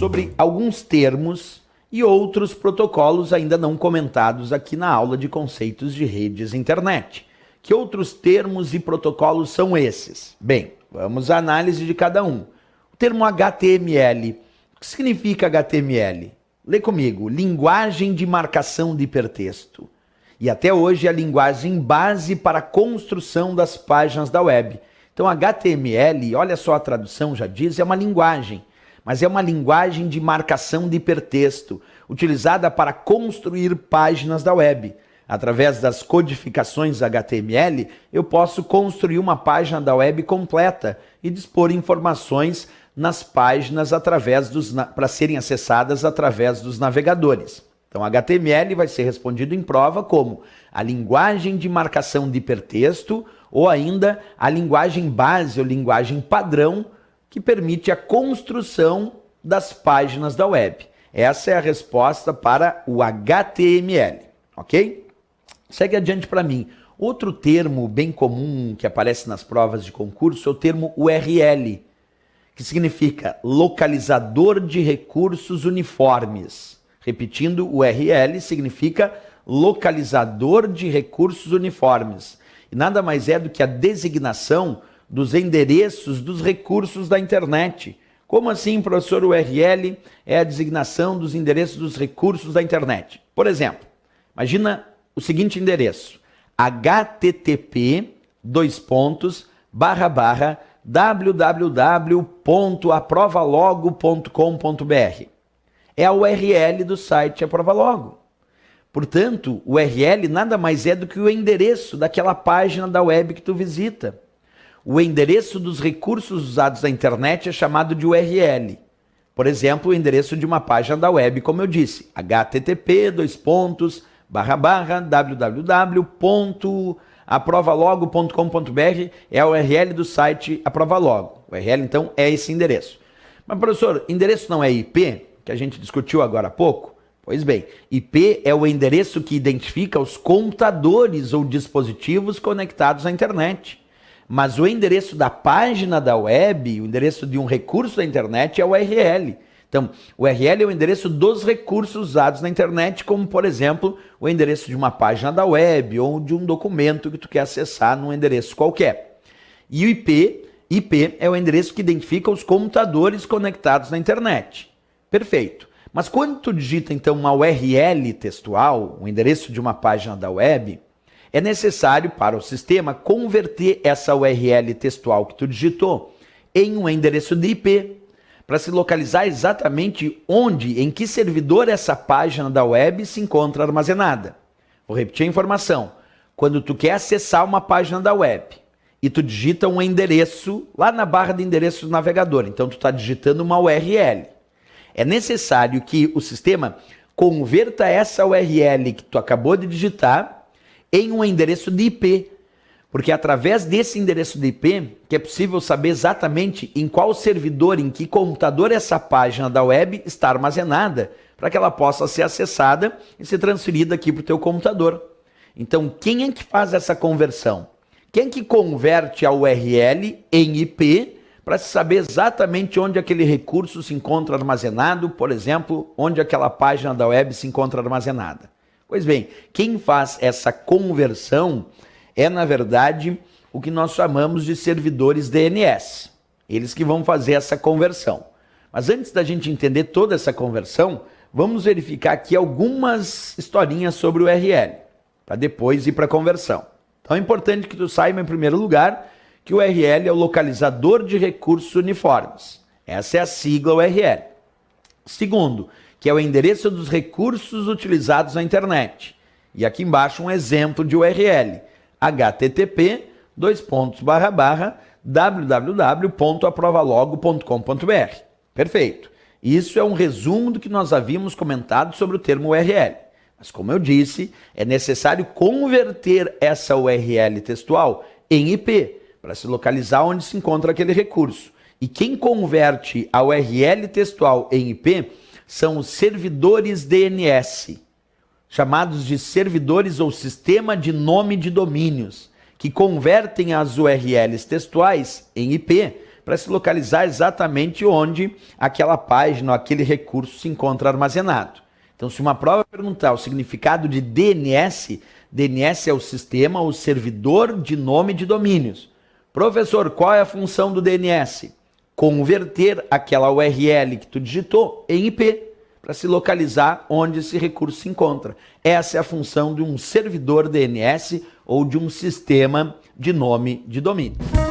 sobre alguns termos e outros protocolos ainda não comentados aqui na aula de conceitos de redes internet. Que outros termos e protocolos são esses? Bem, vamos à análise de cada um. O termo HTML. O que significa HTML? Lê comigo. Linguagem de marcação de hipertexto. E até hoje é a linguagem base para a construção das páginas da web. Então HTML, olha só a tradução já diz, é uma linguagem. Mas é uma linguagem de marcação de hipertexto, utilizada para construir páginas da web. Através das codificações HTML, eu posso construir uma página da web completa e dispor informações nas páginas para serem acessadas através dos navegadores. Então, HTML vai ser respondido em prova como a linguagem de marcação de hipertexto ou ainda a linguagem base ou linguagem padrão que permite a construção das páginas da web. Essa é a resposta para o HTML, ok? Segue adiante para mim. Outro termo bem comum que aparece nas provas de concurso é o termo URL, que significa localizador de recursos uniformes. Repetindo, URL significa localizador de recursos uniformes. E nada mais é do que a designação dos endereços dos recursos da internet. Como assim, professor? URL é a designação dos endereços dos recursos da internet. Por exemplo, imagina o seguinte endereço: http://www.aprovalogo.com.br. É a URL do site Aprovalogo. Portanto, o URL nada mais é do que o endereço daquela página da web que tu visita. O endereço dos recursos usados na internet é chamado de URL. Por exemplo, o endereço de uma página da web, como eu disse, http://www.aprovalogo.com.br é a URL do site Aprovalogo. O URL, então, é esse endereço. Mas, professor, endereço não é IP, que a gente discutiu agora há pouco? Pois bem, IP é o endereço que identifica os computadores ou dispositivos conectados à internet. Mas o endereço da página da web, o endereço de um recurso da internet é o URL. Então, o URL é o endereço dos recursos usados na internet, como, por exemplo, o endereço de uma página da web ou de um documento que tu quer acessar num endereço qualquer. E o IP é o endereço que identifica os computadores conectados na internet. Perfeito. Mas quando tu digita, então, uma URL textual, o endereço de uma página da web, é necessário para o sistema converter essa URL textual que tu digitou em um endereço de IP, para se localizar exatamente onde, em que servidor essa página da web se encontra armazenada. Vou repetir a informação. Quando tu quer acessar uma página da web e tu digita um endereço lá na barra de endereços do navegador, então tu está digitando uma URL. É necessário que o sistema converta essa URL que tu acabou de digitar em um endereço de IP, porque é através desse endereço de IP que é possível saber exatamente em qual servidor, em que computador essa página da web está armazenada, para que ela possa ser acessada e ser transferida aqui para o teu computador. Então, quem é que faz essa conversão? Quem é que converte a URL em IP para se saber exatamente onde aquele recurso se encontra armazenado, por exemplo, onde aquela página da web se encontra armazenada? Pois bem, quem faz essa conversão é, na verdade, o que nós chamamos de servidores DNS. Eles que vão fazer essa conversão. Mas antes da gente entender toda essa conversão, vamos verificar aqui algumas historinhas sobre o URL, para depois ir para a conversão. Então é importante que tu saiba, em primeiro lugar, que o URL é o localizador de recursos uniformes. Essa é a sigla URL. Segundo, que é o endereço dos recursos utilizados na internet. E aqui embaixo um exemplo de URL. http://www.aprovalogo.com.br. Perfeito. Isso é um resumo do que nós havíamos comentado sobre o termo URL. Mas como eu disse, é necessário converter essa URL textual em IP, para se localizar onde se encontra aquele recurso. E quem converte a URL textual em IP são os servidores DNS, chamados de servidores ou sistema de nome de domínios, que convertem as URLs textuais em IP para se localizar exatamente onde aquela página, aquele recurso se encontra armazenado. Então, se uma prova perguntar o significado de DNS, DNS é o sistema, o servidor de nome de domínios. Professor, qual é a função do DNS? Converter aquela URL que tu digitou em IP, para se localizar onde esse recurso se encontra. Essa é a função de um servidor DNS ou de um sistema de nome de domínio.